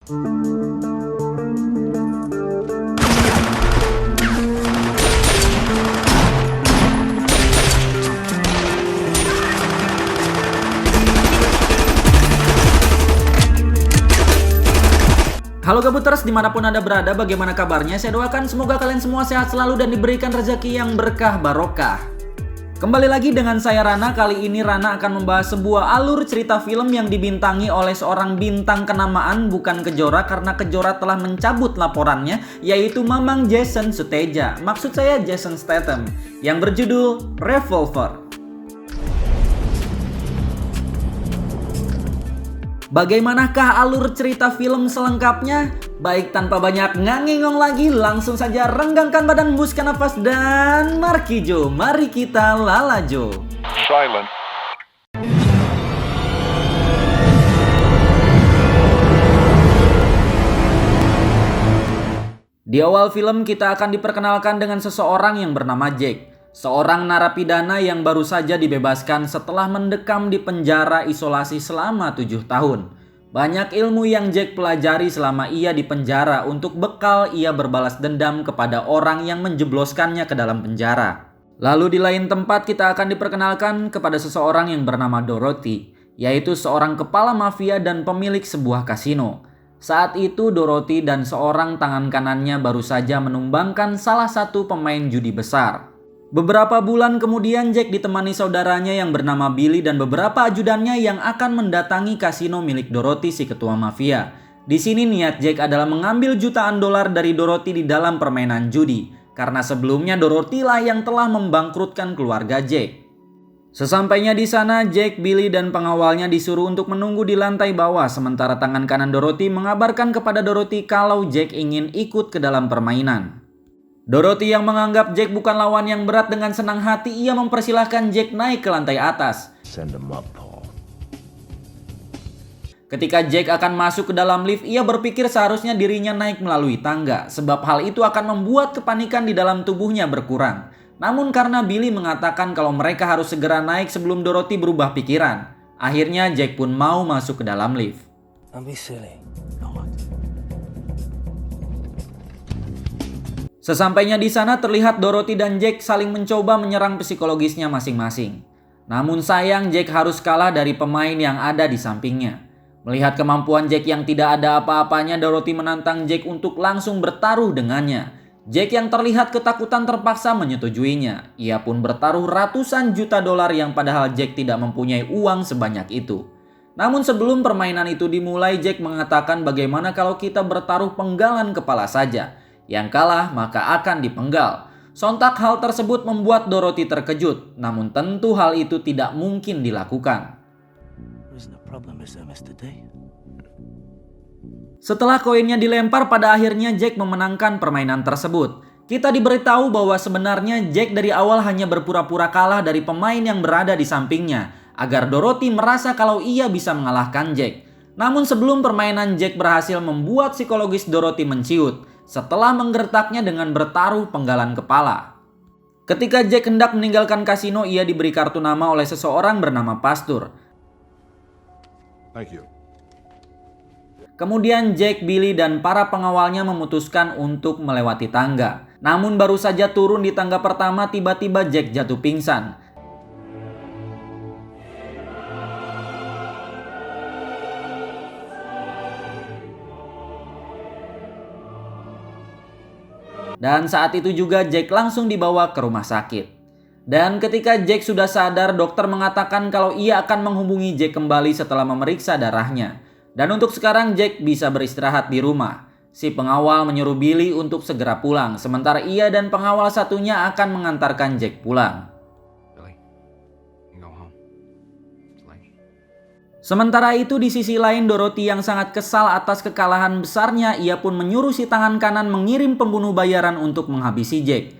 Halo Gabuters, dimanapun Anda berada, bagaimana kabarnya? Saya doakan semoga kalian semua sehat selalu dan diberikan rezeki yang berkah barokah. Kembali lagi dengan saya Rana. Kali ini Rana akan membahas sebuah alur cerita film yang dibintangi oleh seorang bintang kenamaan, bukan Kejora, karena Kejora telah mencabut laporannya, yaitu Mamang Jason Suteja. Maksud saya Jason Statham, yang berjudul Revolver. Bagaimanakah alur cerita film selengkapnya? Baik, tanpa banyak ngangingong lagi, langsung saja renggangkan badan, hembuskan nafas, dan markijo, mari kita lalajo. Silent. Di awal film kita akan diperkenalkan dengan seseorang yang bernama Jack. Seorang narapidana yang baru saja dibebaskan setelah mendekam di penjara isolasi selama 7 tahun. Banyak ilmu yang Jack pelajari selama ia di penjara untuk bekal ia berbalas dendam kepada orang yang menjebloskannya ke dalam penjara. Lalu di lain tempat kita akan diperkenalkan kepada seseorang yang bernama Dorothy, yaitu seorang kepala mafia dan pemilik sebuah kasino. Saat itu Dorothy dan seorang tangan kanannya baru saja menumbangkan salah satu pemain judi besar. Beberapa bulan kemudian Jack ditemani saudaranya yang bernama Billy dan beberapa ajudannya yang akan mendatangi kasino milik Dorothy, si ketua mafia. Di sini niat Jack adalah mengambil jutaan dolar dari Dorothy di dalam permainan judi, karena sebelumnya Dorothy lah yang telah membangkrutkan keluarga Jack. Sesampainya di sana, Jack, Billy dan pengawalnya disuruh untuk menunggu di lantai bawah, sementara tangan kanan Dorothy mengabarkan kepada Dorothy kalau Jack ingin ikut ke dalam permainan. Dorothy yang menganggap Jack bukan lawan yang berat, dengan senang hati ia mempersilahkan Jack naik ke lantai atas. Send him up, Paul. Ketika Jack akan masuk ke dalam lift, ia berpikir seharusnya dirinya naik melalui tangga, sebab hal itu akan membuat kepanikan di dalam tubuhnya berkurang. Namun karena Billy mengatakan kalau mereka harus segera naik sebelum Dorothy berubah pikiran, akhirnya Jack pun mau masuk ke dalam lift. Don't be silly. Sesampainya di sana terlihat Dorothy dan Jack saling mencoba menyerang psikologisnya masing-masing. Namun sayang Jack harus kalah dari pemain yang ada di sampingnya. Melihat kemampuan Jack yang tidak ada apa-apanya, Dorothy menantang Jack untuk langsung bertaruh dengannya. Jack yang terlihat ketakutan terpaksa menyetujuinya. Ia pun bertaruh ratusan juta dolar yang padahal Jack tidak mempunyai uang sebanyak itu. Namun sebelum permainan itu dimulai, Jack mengatakan bagaimana kalau kita bertaruh penggalan kepala saja. Yang kalah maka akan dipenggal. Sontak hal tersebut membuat Dorothy terkejut, namun tentu hal itu tidak mungkin dilakukan. Setelah koinnya dilempar, pada akhirnya Jack memenangkan permainan tersebut. Kita diberitahu bahwa sebenarnya Jack dari awal hanya berpura-pura kalah dari pemain yang berada di sampingnya, agar Dorothy merasa kalau ia bisa mengalahkan Jack. Namun sebelum permainan, Jack berhasil membuat psikologis Dorothy menciut setelah menggertaknya dengan bertaruh penggalan kepala. Ketika Jack hendak meninggalkan kasino, ia diberi kartu nama oleh seseorang bernama Pastur. Thank you. Kemudian Jack, Billy, dan para pengawalnya memutuskan untuk melewati tangga. Namun baru saja turun di tangga pertama, tiba-tiba Jack jatuh pingsan. Dan saat itu juga Jack langsung dibawa ke rumah sakit. Dan ketika Jack sudah sadar, dokter mengatakan kalau ia akan menghubungi Jack kembali setelah memeriksa darahnya. Dan untuk sekarang Jack bisa beristirahat di rumah. Si pengawal menyuruh Billy untuk segera pulang, sementara ia dan pengawal satunya akan mengantarkan Jack pulang. Sementara itu di sisi lain, Dorothy yang sangat kesal atas kekalahan besarnya, ia pun menyuruh si tangan kanan mengirim pembunuh bayaran untuk menghabisi Jack.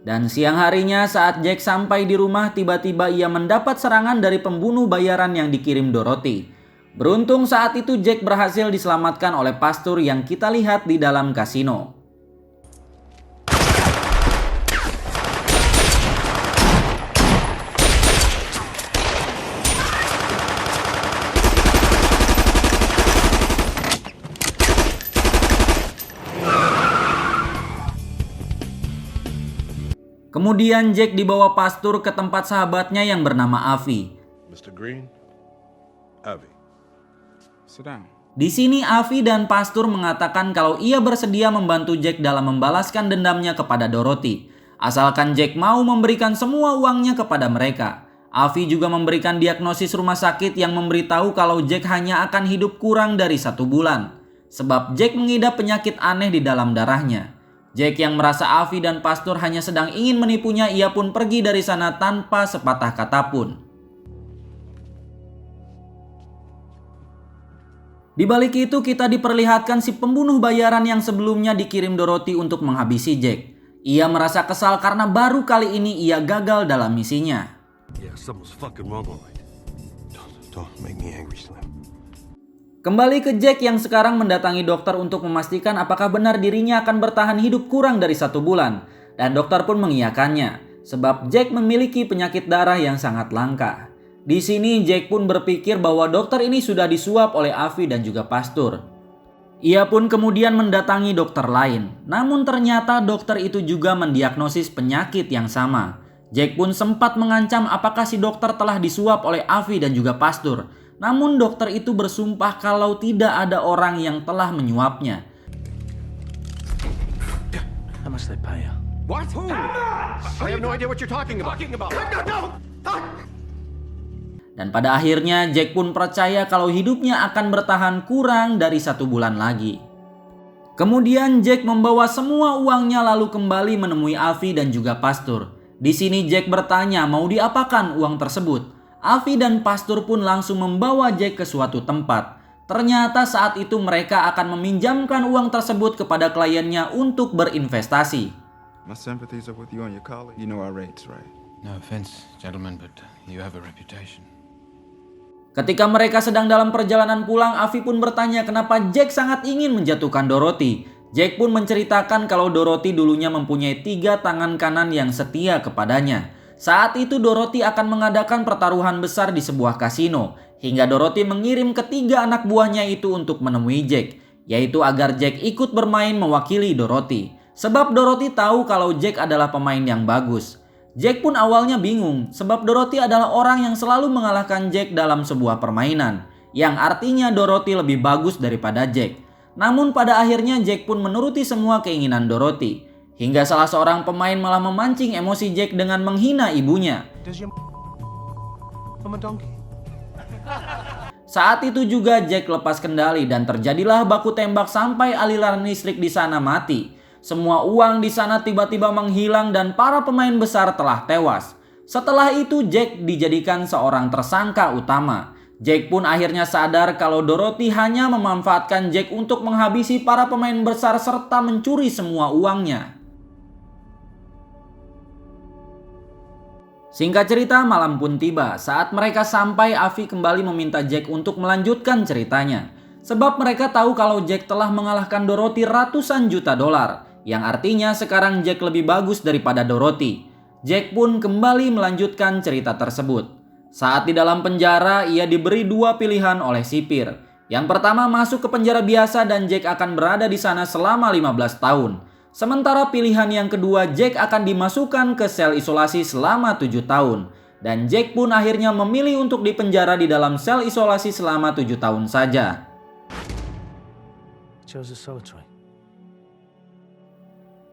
Dan siang harinya saat Jack sampai di rumah, tiba-tiba ia mendapat serangan dari pembunuh bayaran yang dikirim Dorothy. Beruntung saat itu Jack berhasil diselamatkan oleh Pastur yang kita lihat di dalam kasino. Kemudian Jack dibawa pastur ke tempat sahabatnya yang bernama Avi. Mr. Green, Avi. Sit down. Di sini Avi dan pastur mengatakan kalau ia bersedia membantu Jack dalam membalaskan dendamnya kepada Dorothy, asalkan Jack mau memberikan semua uangnya kepada mereka. Avi juga memberikan diagnosis rumah sakit yang memberitahu kalau Jack hanya akan hidup kurang dari 1 bulan, sebab Jack mengidap penyakit aneh di dalam darahnya. Jack yang merasa Avi dan pastur hanya sedang ingin menipunya, ia pun pergi dari sana tanpa sepatah kata pun. Di balik itu kita diperlihatkan si pembunuh bayaran yang sebelumnya dikirim Dorothy untuk menghabisi Jack. Ia merasa kesal karena baru kali ini ia gagal dalam misinya. Yeah, something's fucking wrong, all right. Don't make me angry, Slim. Kembali ke Jack yang sekarang mendatangi dokter untuk memastikan apakah benar dirinya akan bertahan hidup kurang dari 1 bulan. Dan dokter pun mengiyakannya, sebab Jack memiliki penyakit darah yang sangat langka. Di sini Jack pun berpikir bahwa dokter ini sudah disuap oleh Avi dan juga pastur. Ia pun kemudian mendatangi dokter lain. Namun ternyata dokter itu juga mendiagnosis penyakit yang sama. Jack pun sempat mengancam apakah si dokter telah disuap oleh Avi dan juga pastur. Namun dokter itu bersumpah kalau tidak ada orang yang telah menyuapnya. How much they pay you? What? Who? I have no idea what you're talking about. Dan pada akhirnya Jack pun percaya kalau hidupnya akan bertahan kurang dari 1 bulan lagi. Kemudian Jack membawa semua uangnya lalu kembali menemui Avi dan juga pastur. Di sini Jack bertanya mau diapakan uang tersebut. Avi dan pastur pun langsung membawa Jack ke suatu tempat. Ternyata saat itu mereka akan meminjamkan uang tersebut kepada kliennya untuk berinvestasi. My sympathies are with you and your colleague. You know our rates, right? No offense, gentlemen, but you have a reputation. Ketika mereka sedang dalam perjalanan pulang, Avi pun bertanya kenapa Jack sangat ingin menjatuhkan Dorothy. Jack pun menceritakan kalau Dorothy dulunya mempunyai 3 tangan kanan yang setia kepadanya. Saat itu Dorothy akan mengadakan pertaruhan besar di sebuah kasino, hingga Dorothy mengirim ketiga anak buahnya itu untuk menemui Jack, yaitu agar Jack ikut bermain mewakili Dorothy. Sebab Dorothy tahu kalau Jack adalah pemain yang bagus. Jack pun awalnya bingung, sebab Dorothy adalah orang yang selalu mengalahkan Jack dalam sebuah permainan, yang artinya Dorothy lebih bagus daripada Jack. Namun pada akhirnya Jack pun menuruti semua keinginan Dorothy. Hingga salah seorang pemain malah memancing emosi Jack dengan menghina ibunya. Saat itu juga Jack lepas kendali dan terjadilah baku tembak sampai aliran listrik di sana mati. Semua uang di sana tiba-tiba menghilang dan para pemain besar telah tewas. Setelah itu Jack dijadikan seorang tersangka utama. Jack pun akhirnya sadar kalau Dorothy hanya memanfaatkan Jack untuk menghabisi para pemain besar serta mencuri semua uangnya. Singkat cerita, malam pun tiba. Saat mereka sampai, Avi kembali meminta Jack untuk melanjutkan ceritanya. Sebab mereka tahu kalau Jack telah mengalahkan Dorothy ratusan juta dolar. Yang artinya sekarang Jack lebih bagus daripada Dorothy. Jack pun kembali melanjutkan cerita tersebut. Saat di dalam penjara, ia diberi 2 pilihan oleh sipir. Yang pertama masuk ke penjara biasa dan Jack akan berada di sana selama 15 tahun. Sementara pilihan yang kedua, Jack akan dimasukkan ke sel isolasi selama 7 tahun. Dan Jack pun akhirnya memilih untuk dipenjara di dalam sel isolasi selama 7 tahun saja. Chose a solitary.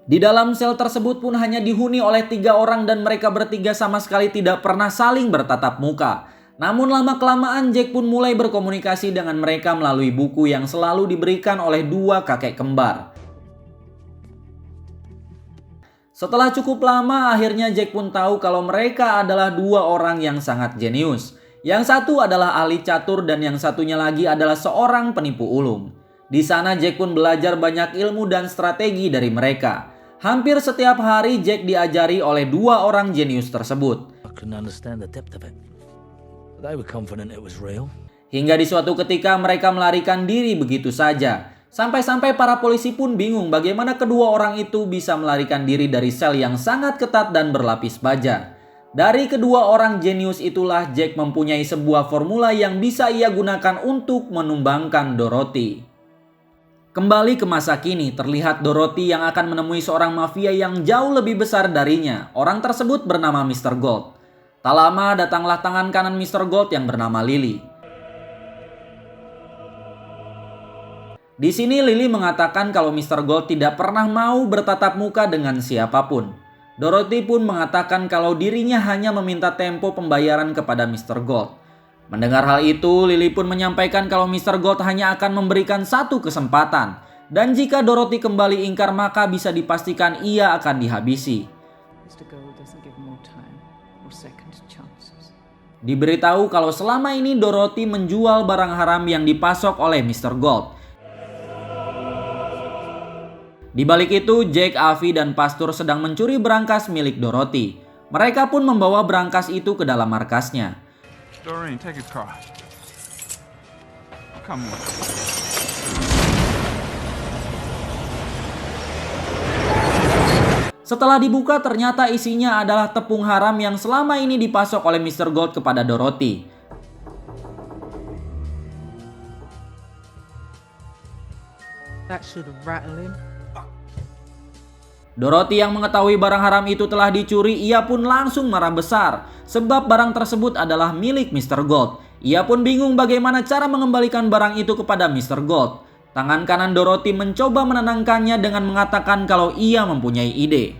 Di dalam sel tersebut pun hanya dihuni oleh 3 orang dan mereka bertiga sama sekali tidak pernah saling bertatap muka. Namun lama-kelamaan Jack pun mulai berkomunikasi dengan mereka melalui buku yang selalu diberikan oleh 2 kakek kembar. Setelah cukup lama, akhirnya Jack pun tahu kalau mereka adalah 2 orang yang sangat jenius. Yang satu adalah ahli catur dan yang satunya lagi adalah seorang penipu ulung. Di sana Jack pun belajar banyak ilmu dan strategi dari mereka. Hampir setiap hari Jack diajari oleh 2 orang jenius tersebut. I couldn't understand the depth of it. But they were confident it was real. Hingga di suatu ketika mereka melarikan diri begitu saja. Sampai-sampai para polisi pun bingung bagaimana kedua orang itu bisa melarikan diri dari sel yang sangat ketat dan berlapis baja. Dari kedua orang jenius itulah Jack mempunyai sebuah formula yang bisa ia gunakan untuk menumbangkan Dorothy. Kembali ke masa kini, terlihat Dorothy yang akan menemui seorang mafia yang jauh lebih besar darinya. Orang tersebut bernama Mr. Gold. Tak lama datanglah tangan kanan Mr. Gold yang bernama Lily. Di sini Lily mengatakan kalau Mr. Gold tidak pernah mau bertatap muka dengan siapapun. Dorothy pun mengatakan kalau dirinya hanya meminta tempo pembayaran kepada Mr. Gold. Mendengar hal itu, Lily pun menyampaikan kalau Mr. Gold hanya akan memberikan satu kesempatan. Dan jika Dorothy kembali ingkar maka bisa dipastikan ia akan dihabisi. Mr. Gold doesn't give more time or second chances. Diberitahu kalau selama ini Dorothy menjual barang haram yang dipasok oleh Mr. Gold. Di balik itu, Jack, Avi, dan Pastur sedang mencuri berangkas milik Dorothy. Mereka pun membawa berangkas itu ke dalam markasnya. Doreen, take his car. Come on. Setelah dibuka, ternyata isinya adalah tepung haram yang selama ini dipasok oleh Mr. Gold kepada Dorothy. That should have rattled him. Dorothy yang mengetahui barang haram itu telah dicuri, ia pun langsung marah besar. Sebab barang tersebut adalah milik Mr. Gold. Ia pun bingung bagaimana cara mengembalikan barang itu kepada Mr. Gold. Tangan kanan Dorothy mencoba menenangkannya dengan mengatakan kalau ia mempunyai ide.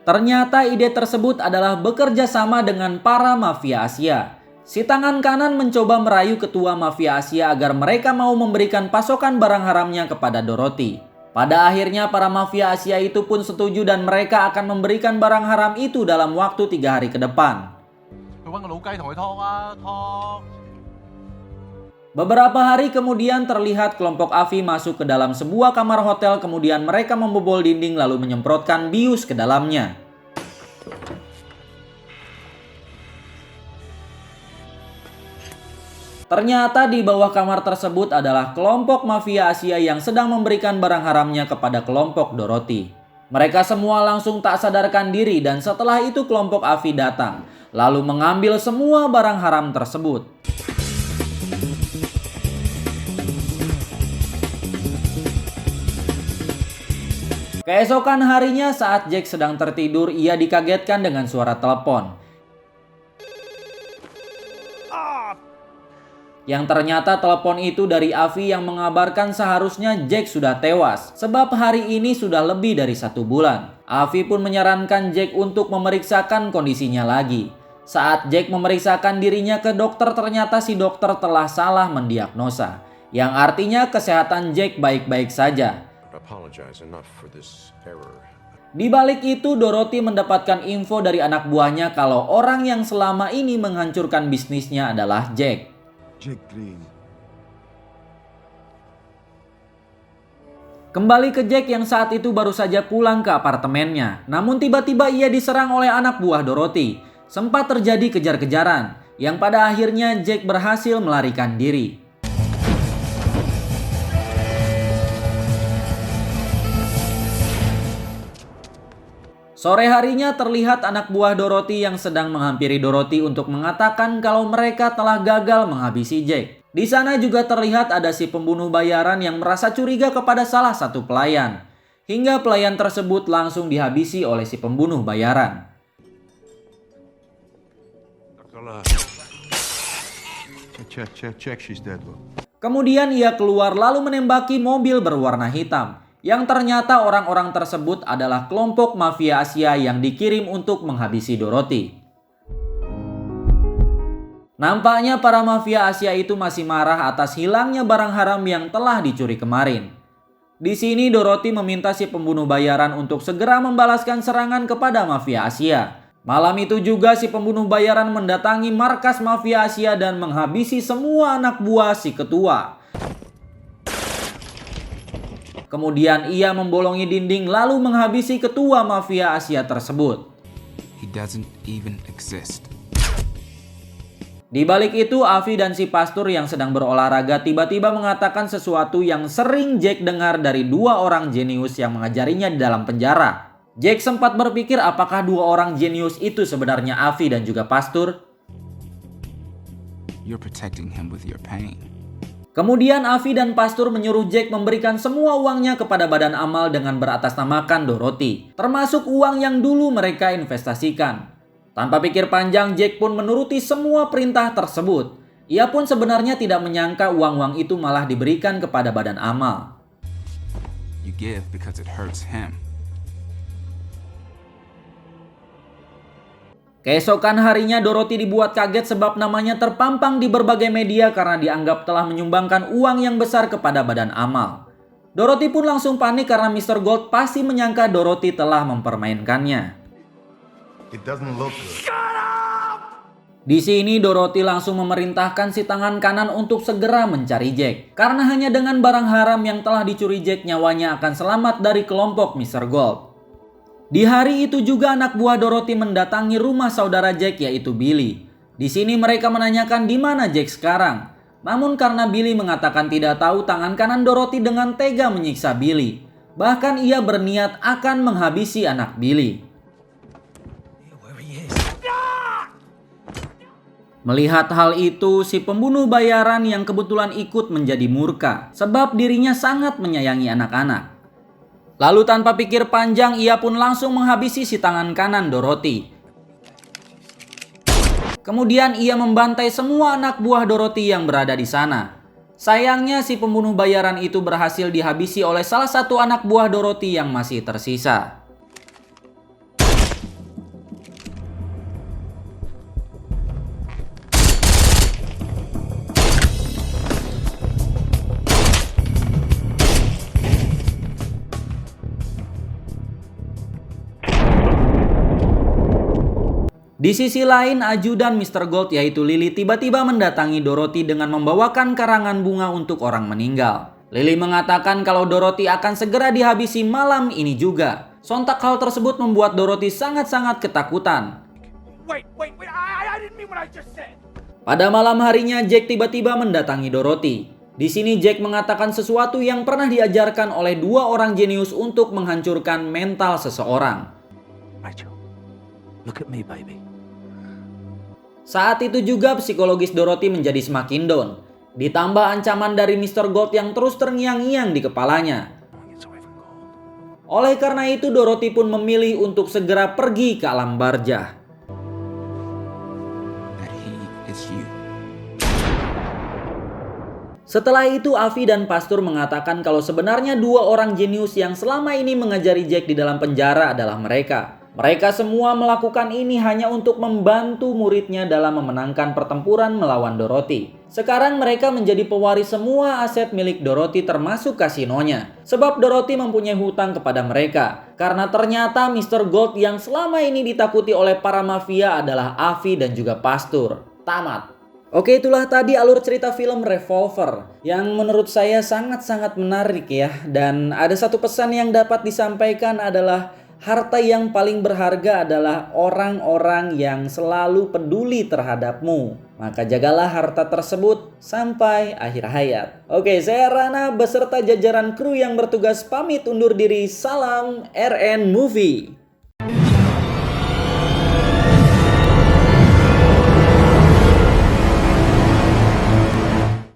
Ternyata ide tersebut adalah bekerja sama dengan para mafia Asia. Si tangan kanan mencoba merayu ketua mafia Asia agar mereka mau memberikan pasokan barang haramnya kepada Dorothy. Pada akhirnya para mafia Asia itu pun setuju dan mereka akan memberikan barang haram itu dalam waktu 3 hari ke depan. Beberapa hari kemudian terlihat kelompok Avi masuk ke dalam sebuah kamar hotel, kemudian mereka membobol dinding lalu menyemprotkan bius ke dalamnya. Ternyata di bawah kamar tersebut adalah kelompok mafia Asia yang sedang memberikan barang haramnya kepada kelompok Dorothy. Mereka semua langsung tak sadarkan diri dan setelah itu kelompok Avi datang, lalu mengambil semua barang haram tersebut. Keesokan harinya saat Jack sedang tertidur, ia dikagetkan dengan suara telepon. Yang ternyata telepon itu dari Avi yang mengabarkan seharusnya Jack sudah tewas. Sebab hari ini sudah lebih dari 1 bulan. Avi pun menyarankan Jack untuk memeriksakan kondisinya lagi. Saat Jack memeriksakan dirinya ke dokter, ternyata si dokter telah salah mendiagnosa. Yang artinya kesehatan Jack baik-baik saja. Di balik itu, Dorothy mendapatkan info dari anak buahnya kalau orang yang selama ini menghancurkan bisnisnya adalah Jack. Jake Green. Kembali ke Jack yang saat itu baru saja pulang ke apartemennya. Namun tiba-tiba ia diserang oleh anak buah Dorothy. Sempat terjadi kejar-kejaran, yang pada akhirnya Jack berhasil melarikan diri. Sore harinya terlihat anak buah Dorothy yang sedang menghampiri Dorothy untuk mengatakan kalau mereka telah gagal menghabisi Jack. Di sana juga terlihat ada si pembunuh bayaran yang merasa curiga kepada salah satu pelayan. Hingga pelayan tersebut langsung dihabisi oleh si pembunuh bayaran. Check, she's dead, look. Kemudian ia keluar lalu menembaki mobil berwarna hitam. Yang ternyata orang-orang tersebut adalah kelompok mafia Asia yang dikirim untuk menghabisi Dorothy. Nampaknya para mafia Asia itu masih marah atas hilangnya barang haram yang telah dicuri kemarin. Di sini Dorothy meminta si pembunuh bayaran untuk segera membalaskan serangan kepada mafia Asia. Malam itu juga si pembunuh bayaran mendatangi markas mafia Asia dan menghabisi semua anak buah si ketua. Kemudian ia membolongi dinding lalu menghabisi ketua mafia Asia tersebut. He doesn't even exist. Di balik itu, Avi dan si pastor yang sedang berolahraga tiba-tiba mengatakan sesuatu yang sering Jack dengar dari 2 orang jenius yang mengajarinya di dalam penjara. Jack sempat berpikir apakah 2 orang jenius itu sebenarnya Avi dan juga pastor. You're protecting him with your pain. Kemudian Avi dan Pastur menyuruh Jack memberikan semua uangnya kepada badan amal dengan beratasnamakan Dorothy, termasuk uang yang dulu mereka investasikan. Tanpa pikir panjang, Jack pun menuruti semua perintah tersebut. Ia pun sebenarnya tidak menyangka uang-uang itu malah diberikan kepada badan amal. You give because it hurts him. Keesokan harinya Dorothy dibuat kaget sebab namanya terpampang di berbagai media karena dianggap telah menyumbangkan uang yang besar kepada badan amal. Dorothy pun langsung panik karena Mr. Gold pasti menyangka Dorothy telah mempermainkannya. It doesn't look good. Di sini Dorothy langsung memerintahkan si tangan kanan untuk segera mencari Jack. Karena hanya dengan barang haram yang telah dicuri Jack nyawanya akan selamat dari kelompok Mr. Gold. Di hari itu juga anak buah Dorothy mendatangi rumah saudara Jack yaitu Billy. Di sini mereka menanyakan di mana Jack sekarang. Namun karena Billy mengatakan tidak tahu, tangan kanan Dorothy dengan tega menyiksa Billy. Bahkan ia berniat akan menghabisi anak Billy. Melihat hal itu, si pembunuh bayaran yang kebetulan ikut menjadi murka sebab dirinya sangat menyayangi anak-anak. Lalu tanpa pikir panjang, ia pun langsung menghabisi si tangan kanan Dorothy. Kemudian ia membantai semua anak buah Dorothy yang berada di sana. Sayangnya si pembunuh bayaran itu berhasil dihabisi oleh salah satu anak buah Dorothy yang masih tersisa. Di sisi lain, ajudan Mr. Gold yaitu Lily tiba-tiba mendatangi Dorothy dengan membawakan karangan bunga untuk orang meninggal. Lily mengatakan kalau Dorothy akan segera dihabisi malam ini juga. Sontak hal tersebut membuat Dorothy sangat-sangat ketakutan. I didn't mean what I just said. Pada malam harinya, Jack tiba-tiba mendatangi Dorothy. Di sini Jack mengatakan sesuatu yang pernah diajarkan oleh dua orang jenius untuk menghancurkan mental seseorang. Rachel, look at me, baby. Saat itu juga psikologis Dorothy menjadi semakin down. Ditambah ancaman dari Mr. Gold yang terus terngiang-ngiang di kepalanya. Oleh karena itu Dorothy pun memilih untuk segera pergi ke alam barjah. That he is you. Setelah itu Avi dan Pastur mengatakan kalau sebenarnya dua orang jenius yang selama ini mengajari Jack di dalam penjara adalah mereka. Mereka semua melakukan ini hanya untuk membantu muridnya dalam memenangkan pertempuran melawan Dorothy. Sekarang mereka menjadi pewaris semua aset milik Dorothy termasuk kasinonya. Sebab Dorothy mempunyai hutang kepada mereka. Karena ternyata Mr. Gold yang selama ini ditakuti oleh para mafia adalah Avi dan juga Pastur. Tamat. Oke, itulah tadi alur cerita film Revolver yang menurut saya sangat-sangat menarik ya. Dan ada satu pesan yang dapat disampaikan adalah harta yang paling berharga adalah orang-orang yang selalu peduli terhadapmu. Maka jagalah harta tersebut sampai akhir hayat. Oke, saya Rana beserta jajaran kru yang bertugas pamit undur diri. Salam RN Movie.